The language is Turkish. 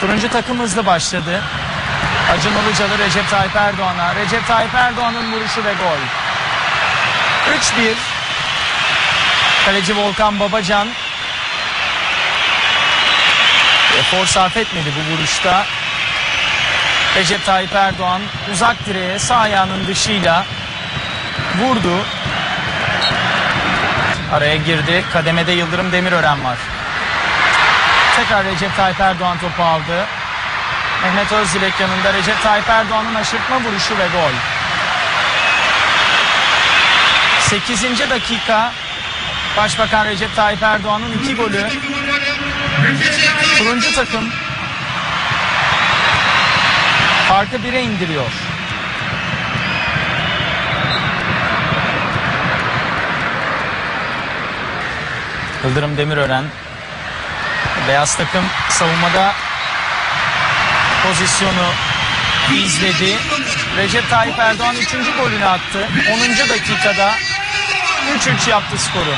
Turuncu takım hızlı başladı. Acun Ilıcalı Recep Tayyip Erdoğan'a. Recep Tayyip Erdoğan'ın vuruşu ve gol. 3-1. Kaleci Volkan Babacan efor sarf etmedi bu vuruşta. Recep Tayyip Erdoğan uzak direğe sağ ayağının dışıyla vurdu. Araya girdi. Kademede Yıldırım Demirören var. Tekrar Recep Tayyip Erdoğan topu aldı. Mehmet Özdilek yanında. Recep Tayyip Erdoğan'ın aşırtma vuruşu ve gol. 8. dakika. Başbakan Recep Tayyip Erdoğan'ın 2 golü. Turuncu takım farkı 1'e indiriyor. Yıldırım Demirören. Beyaz takım savunmada pozisyonu izledi. Recep Tayyip Erdoğan 3. golünü attı. 10. dakikada 3-3 yaptı skoru.